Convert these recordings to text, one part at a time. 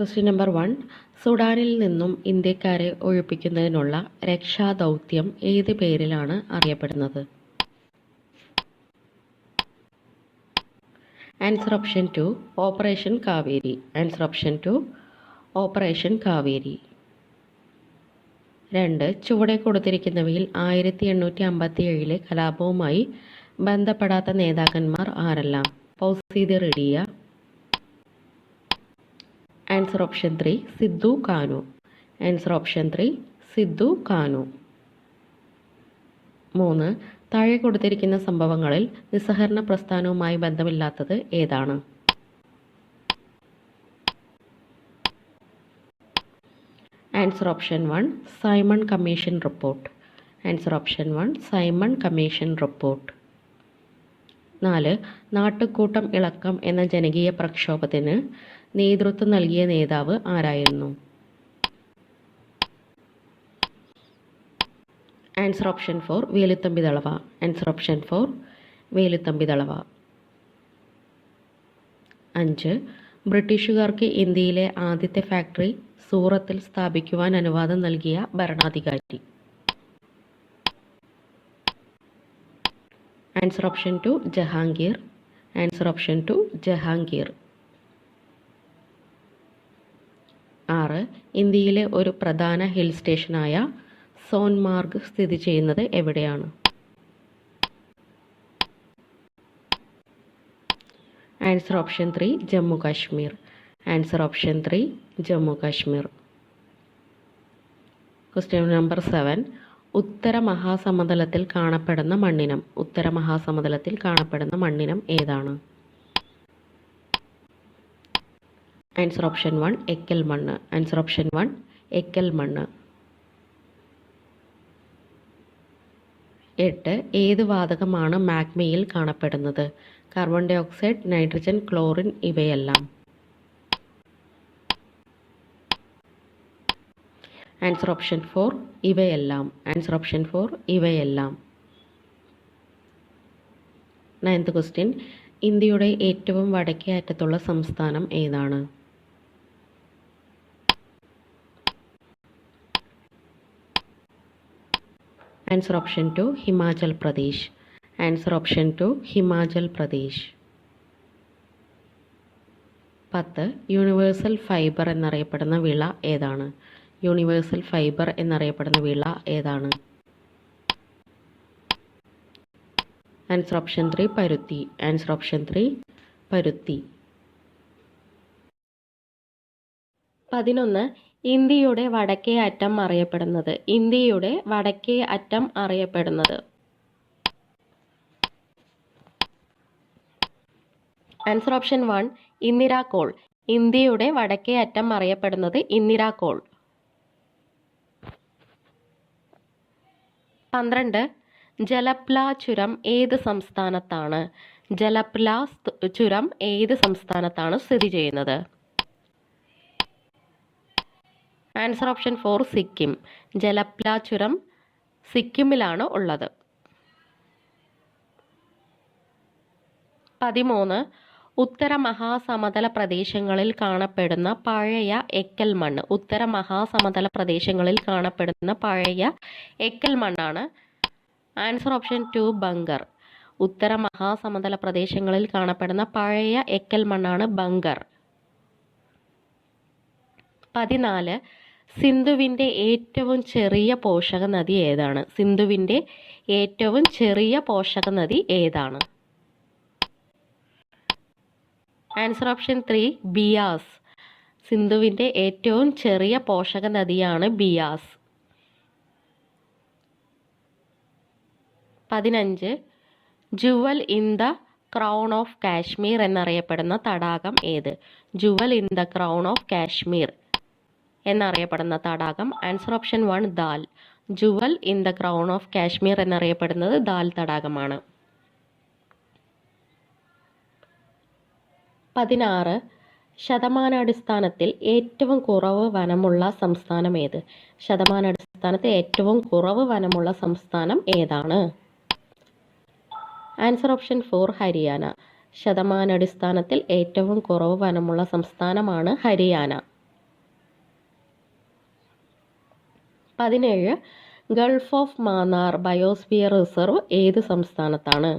Question number 1. സുഡാനിൽ നിന്നും ഇന്ത്യക്കാരെ ഒഴിപ്പിക്കുന്നതിനുള്ള രക്ഷാദൗത്യം ഏത് പേരിലാണ് അറിയപ്പെടുന്നത്? Answer option 2 operation Kaveri. Answer option 2 operation Kaveri. 2. ചുവടെ കൊടുത്തിരിക്കുന്നവയിൽ 1857 കലാപവുമായി ബന്ധപ്പെടാത്ത നേതാക്കന്മാർ ആരെല്ലാം? പൗസീദ് റെഡിയ. Answer option 3 Sidhu Kanhu. Answer option 3 Sidhu കാനു. 3. താഴെ കൊടുത്തിരിക്കുന്ന സംഭവങ്ങളിൽ നിസ്സഹകരണ പ്രസ്ഥാനവുമായി ബന്ധമില്ലാത്തത് ഏതാണ്? Answer option 1 Simon commission report. Answer option 1 Simon commission report. 4. നാട്ടുകൂട്ടം ഇളക്കം എന്ന ജനകീയ പ്രക്ഷോഭത്തിന് നേതൃത്വം നൽകിയ നേതാവ് ആരായിരുന്നു? Answer option 4 Veluthampi Dalawa. Answer option 4 Veluthampi Dalawa. 5. ബ്രിട്ടീഷുകാർക്ക് ഇന്ത്യയിലെ ആദ്യത്തെ ഫാക്ടറി സൂറത്തിൽ സ്ഥാപിക്കുവാൻ അനുവാദം നൽകിയ ഭരണാധികാരി? Answer option 2 Jahangir. Answer option 2 Jahangir. 6. ഇന്ത്യയിലെ ഒരു പ്രധാന ഹിൽ സ്റ്റേഷനായ സോൻമാർഗ് സ്ഥിതി ചെയ്യുന്നത് എവിടെയാണ്? Answer option 3 Jammu Kashmir. Answer option 3 Jammu Kashmir. Question number 7. ഉത്തര മഹാസമതലത്തിൽ കാണപ്പെടുന്ന മണ്ണിനം. ഉത്തര മഹാസമതലത്തിൽ കാണപ്പെടുന്ന മണ്ണിനം ഏതാണ്? ആൻസർ ഓപ്ഷൻ 1 എക്കൽ മണ്ണ്. ആൻസർ ഓപ്ഷൻ 1 എക്കൽ മണ്ണ്. 8. ഏത് വാതകമാണ് മാഗ്മയിൽ കാണപ്പെടുന്നത്? Carbon dioxide, nitrogen, chlorine ഇവയെല്ലാം? ആൻസർ ഓപ്ഷൻ 4 ഇവയെല്ലാം. ആൻസർ ഓപ്ഷൻ 4 ഇവയെല്ലാം. 9th question. ഇന്ത്യയുടെ ഏറ്റവും വടക്കേ അറ്റത്തുള്ള സംസ്ഥാനം ഏതാണ്? Answer option 2 Himachal Pradesh. Answer option 2 Himachal Pradesh. 10. Universal fibre എന്നറിയപ്പെടുന്ന വിള ഏതാണ്? യൂണിവേഴ്സൽ ഫൈബർ എന്നറിയപ്പെടുന്ന വിള ഏതാണ്? ആൻസർ ഓപ്ഷൻ 3 പരുത്തി. ആൻസർ ഓപ്ഷൻ 3 പരുത്തി. 11. ഇന്ത്യയുടെ വടക്കേ അറ്റം അറിയപ്പെടുന്നത്. ഇന്ത്യയുടെ വടക്കേ അറ്റം അറിയപ്പെടുന്നത്? Answer option 1 ഇന്ദിരാകോൾ. ഇന്ത്യയുടെ വടക്കേ അറ്റം അറിയപ്പെടുന്നത് ഇന്ദിരാകോൾ. 12. ജലപ്ല ചുരം ഏത് സംസ്ഥാനത്താണ്? ജലപ്ല ചുരം ഏത് സംസ്ഥാനത്താണ് സ്ഥിതി ചെയ്യുന്നത്? Answer option 4 Sikkim. ജലപ്ല ചുരം സിക്കിമിലാണ് ഉള്ളത്. 13. ഉത്തര മഹാസമതല പ്രദേശങ്ങളിൽ കാണപ്പെടുന്ന പഴയ എക്കൽ മണ്ണ്. ഉത്തര മഹാസമതല പ്രദേശങ്ങളിൽ കാണപ്പെടുന്ന പഴയ എക്കൽ മണ്ണാണ്? Answer option 2 Bhangar. ഉത്തര മഹാസമതല പ്രദേശങ്ങളിൽ കാണപ്പെടുന്ന പഴയ എക്കൽ മണ്ണാണ് ബങ്കർ. 14. സിന്ധുവിൻ്റെ ഏറ്റവും ചെറിയ പോഷക നദി ഏതാണ്? സിന്ധുവിൻ്റെ ഏറ്റവും ചെറിയ പോഷക നദി ഏതാണ്? Answer option 3 Beas. സിന്ധുവിൻ്റെ ഏറ്റവും ചെറിയ പോഷക നദിയാണ് Beas. 15. Jual in the crown of Kashmir എന്നറിയപ്പെടുന്ന തടാകം ഏത്? Jual in the crown of Kashmir എന്നറിയപ്പെടുന്ന തടാകം? Answer option 1 dal. Jual in the crown of Kashmir എന്നറിയപ്പെടുന്നത് ദാൽ തടാകമാണ്. 16. ശതമാനാടിസ്ഥാനത്തിൽ ഏറ്റവും കുറവ് വനമുള്ള സംസ്ഥാനം ഏത്? ശതമാനാടിസ്ഥാനത്തിൽ ഏറ്റവും കുറവ് വനമുള്ള സംസ്ഥാനം ഏതാണ്? Answer option 4 Haryana. ശതമാനാടിസ്ഥാനത്തിൽ ഏറ്റവും കുറവ് വനമുള്ള സംസ്ഥാനമാണ് Haryana. 17 Gulf of Mannar biosphere reserve ഏത് സംസ്ഥാനത്താണ്?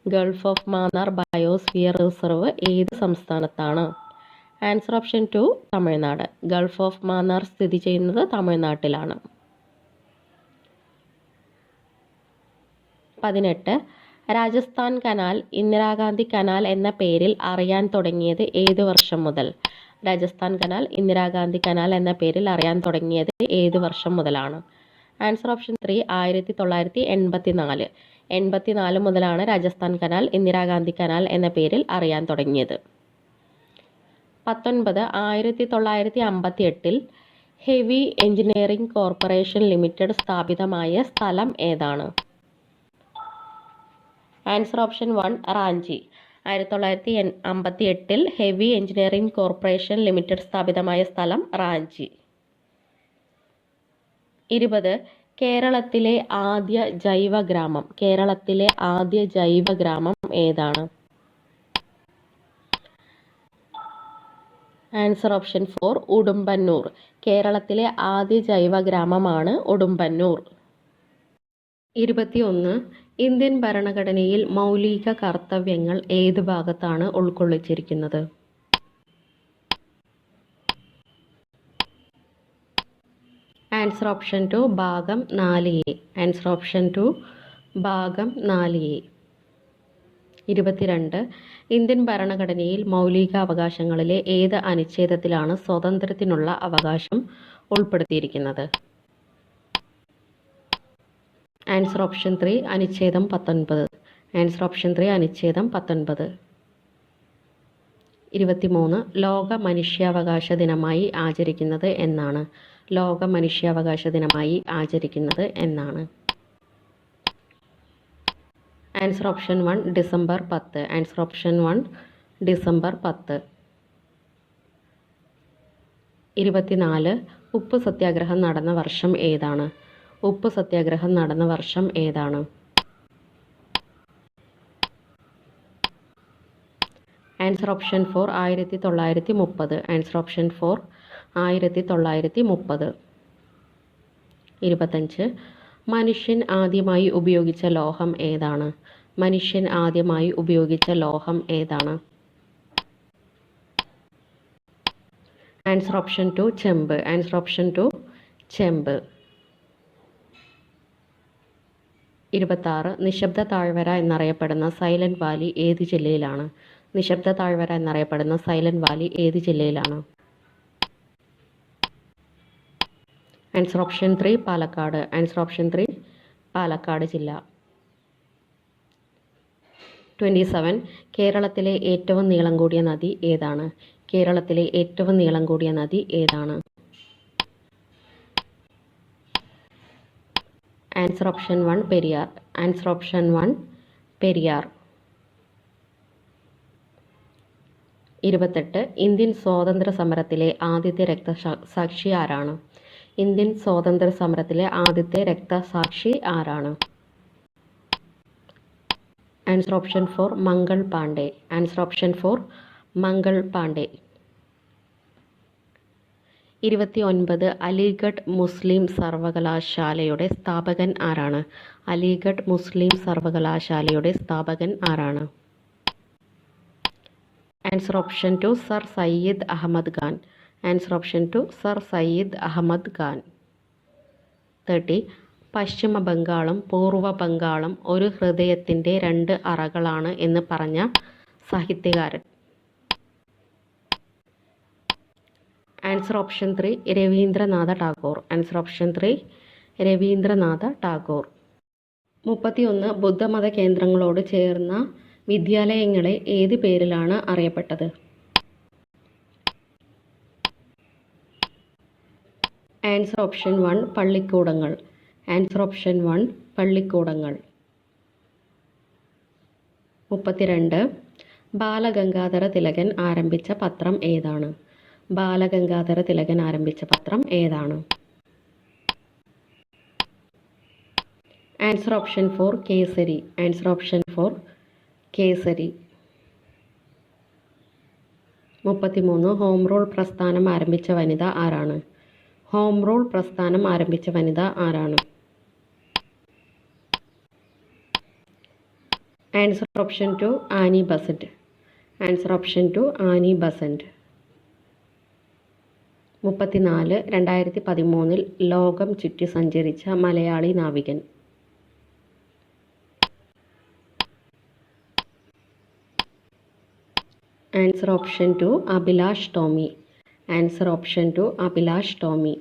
Gulf of Mannar biosphere reserve ഏത് സംസ്ഥാനത്താണ്? Answer option 2 Tamil Nadu. Gulf of Mannar സ്ഥിതി ചെയ്യുന്നത് തമിഴ്നാട്ടിലാണ്. 18 രാജസ്ഥാൻ കനാൽ ഇന്ദിരാഗാന്ധി കനാൽ എന്ന പേരിൽ അറിയാൻ തുടങ്ങിയത് ഏത് വർഷം മുതൽ? രാജസ്ഥാൻ കനാൽ ഇന്ദിരാഗാന്ധി കനാൽ എന്ന പേരിൽ അറിയാൻ തുടങ്ങിയത് ഏത് വർഷം മുതലാണ്? Answer option 3 1984. 84 മുതലാണ് രാജസ്ഥാൻ കനാൽ ഇന്ദിരാഗാന്ധി കനാൽ എന്ന പേരിൽ അറിയാൻ തുടങ്ങിയത്. 19 1958 ഹെവി എഞ്ചിനീയറിംഗ് കോർപ്പറേഷൻ ലിമിറ്റഡ് സ്ഥാപിതമായ സ്ഥലം ഏതാണ്? Answer option 1 Ranchi. 1958 heavy engineering corporation limited സ്ഥാപിതമായ സ്ഥലം റാഞ്ചി. 20 കേരളത്തിലെ ആദ്യ ജൈവഗ്രാമം. കേരളത്തിലെ ആദ്യ ജൈവഗ്രാമം ഏതാണ്? Answer option 4 Udumbannoor. കേരളത്തിലെ ആദ്യ ജൈവഗ്രാമമാണ് ഉടുമ്പന്നൂർ. 21 ഇന്ത്യൻ ഭരണഘടനയിൽ മൗലിക കർത്തവ്യങ്ങൾ ഏത് ഭാഗത്താണ് ഉൾക്കൊള്ളിച്ചിരിക്കുന്നത്? ആൻസർ ഓപ്ഷൻ 2 ഭാഗം 4A. ആൻസർ ഓപ്ഷൻ 2 ഭാഗം 4A. 22 ഇന്ത്യൻ ഭരണഘടനയിൽ മൗലിക അവകാശങ്ങളിലെ ഏത് അനുച്ഛേദത്തിലാണ് സ്വാതന്ത്ര്യത്തിനുള്ള അവകാശം ഉൾപ്പെടുത്തിയിരിക്കുന്നത്? ആൻസർ ഓപ്ഷൻ 3 അനുച്ഛേദം 19. ആൻസർ ഓപ്ഷൻ 3 അനുച്ഛേദം 19. 23 ലോക മനുഷ്യാവകാശ ദിനമായി ആചരിക്കുന്നത് എന്നാണ്? ലോക മനുഷ്യാവകാശ ദിനമായി ആചരിക്കുന്നത് എന്നാണ്? Answer option 1 December 10. Answer option 1 December 10. 24 ഉപ്പ് സത്യാഗ്രഹം നടന്ന വർഷം ഏതാണ്? ഉപ്പ് സത്യാഗ്രഹം നടന്ന വർഷം ഏതാണ്? Answer option 4 1930. Answer option 4 1930. 25 മനുഷ്യൻ ആദ്യമായി ഉപയോഗിച്ച ലോഹം ഏതാണ്? മനുഷ്യൻ ആദ്യമായി ഉപയോഗിച്ച ലോഹം ഏതാണ്? ആൻസർ ഓപ്ഷൻ 2 ചെമ്പ്. ആൻസർ ഓപ്ഷൻ 2 ചെമ്പ്. 26 നിശബ്ദ താഴ്വര എന്നറിയപ്പെടുന്ന സൈലന്റ് വാലി ഏത് ജില്ലയിലാണ്? നിശബ്ദ താഴ്വര എന്നറിയപ്പെടുന്ന സൈലന്റ് വാലി ഏത് ജില്ലയിലാണ്? Answer option 3 Palakkad. Answer option 3 Palakkad ജില്ല. 27 കേരളത്തിലെ ഏറ്റവും നീളം കൂടിയ നദി ഏതാണ്? കേരളത്തിലെ ഏറ്റവും നീളം കൂടിയ നദി ഏതാണ്? Answer option 1 Periyar. Answer option 1 Periyar. 28 Indian സ്വാതന്ത്ര്യ സമരത്തിലെ ആദ്യത്തെ രക്തസാക്ഷി ആരാണ്? ഇന്ത്യൻ സ്വാതന്ത്ര്യ സമരത്തിലെ ആദ്യത്തെ രക്തസാക്ഷി ആരാണ്? Answer option 4 Mangal Pandey. Answer option 4 Mangal Pandey. 29 Aligarh Muslim സർവകലാശാലയുടെ സ്ഥാപകൻ ആരാണ്? അലിഗഡ് മുസ്ലിം സർവകലാശാലയുടെ സ്ഥാപകൻ ആരാണ്? Answer option 2 sir Syed Ahmad Khan. Answer option 2 sir Syed Ahmad Khan. 30 പശ്ചിമ ബംഗാളും പൂർവ്വ ബംഗാളും ഒരു ഹൃദയത്തിൻ്റെ 2 അറകളാണ് എന്ന് പറഞ്ഞ സാഹിത്യകാരൻ? Answer option 3 Rabindranath Tagore. Answer option 3 Rabindranath Tagore. 31 ബുദ്ധമത കേന്ദ്രങ്ങളോട് ചേർന്ന വിദ്യാലയങ്ങളെ ഏത് പേരിലാണ് അറിയപ്പെട്ടത്? ആൻസർ ഓപ്ഷൻ 1 പള്ളിക്കൂടങ്ങൾ. ആൻസർ ഓപ്ഷൻ 1 പള്ളിക്കൂടങ്ങൾ. 32 ബാലഗംഗാധര തിലകൻ ആരംഭിച്ച പത്രം ഏതാണ്? ബാലഗംഗാധര തിലകൻ ആരംഭിച്ച പത്രം ഏതാണ്? Answer option 4 Kesari. Answer option 4 Kesari. 33 home rule പ്രസ്ഥാനം ആരംഭിച്ച വനിത ആരാണ്? ഹോം റൂൾ പ്രസ്ഥാനം ആരംഭിച്ച വനിത ആരാണ്? Answer option 2 Annie Besant. Answer option 2 Annie Besant. 34 2013 ലോകം ചുറ്റി സഞ്ചരിച്ച മലയാളി നാവികൻ. Answer option 2 Abhilash Tomy. Answer option 2 Abhilash Tomy.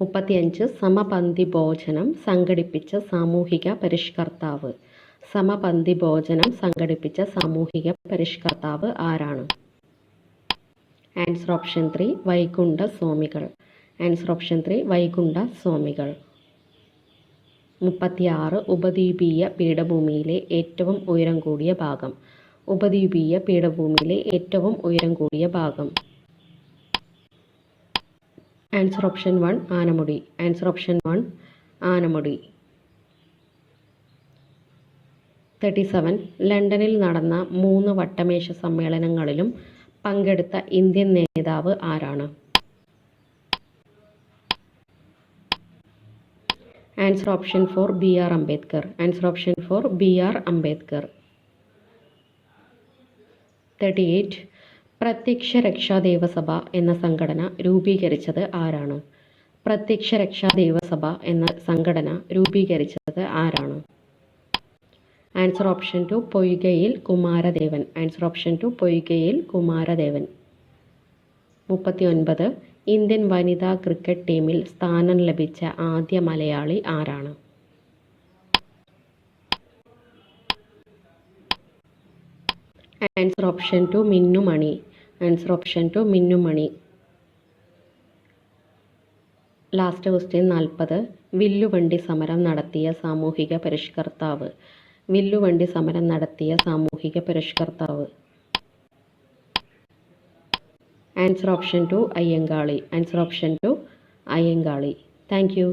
35 സമപന്തി ഭോജനം സംഘടിപ്പിച്ച സാമൂഹിക പരിഷ്കർത്താവ്. സമപന്തി ഭോജനം സംഘടിപ്പിച്ച സാമൂഹിക പരിഷ്കർത്താവ് ആരാണ്? ആൻസർ ഓപ്ഷൻ 3 വൈകുണ്ഠ സ്വാമികൾ. ആൻസർ ഓപ്ഷൻ 3 വൈകുണ്ഠ സ്വാമികൾ. 36 ഉപദ്വീപീയ പീഠഭൂമിയിലെ ഏറ്റവും ഉയരം കൂടിയ ഭാഗം. ഉപദ്വീപീയ പീഠഭൂമിയിലെ ഏറ്റവും ഉയരം കൂടിയ ഭാഗം. Answer option 1 Anamudi. Answer option 1 Anamudi. 37 ലണ്ടനിൽ നടന്ന 3 വട്ടമേശ സമ്മേളനങ്ങളിലും പങ്കെടുത്ത ഇന്ത്യൻ നേതാവ് ആരാണ്? Answer option 4 BR Ambedkar. Answer option 4 BR Ambedkar. 38 പ്രത്യക്ഷ രക്ഷാ ദേവസഭ എന്ന സംഘടന രൂപീകരിച്ചത് ആരാണ്? പ്രത്യക്ഷ രക്ഷാ ദേവസഭ എന്ന സംഘടന രൂപീകരിച്ചത് ആരാണ്? Answer option 2 Poikayil Kumaradevan. Answer option 2 Poikayil Kumaradevan. 39 Indian വനിതാ ക്രിക്കറ്റ് ടീമിൽ സ്ഥാനം ലഭിച്ച ആദ്യ മലയാളി ആരാണ്? Answer option 2 Minnu Mani. Answer option 2 Minnu Mani. Last question 40 വില്ലുവണ്ടി സമരം നടത്തിയ സാമൂഹിക പരിഷ്കർത്താവ്. വില്ലുവണ്ടി സമരം നടത്തിയ സാമൂഹിക പരിഷ്കർത്താവ്. Answer option 2 Ayyankali. Answer option 2 Ayyankali. Thank U.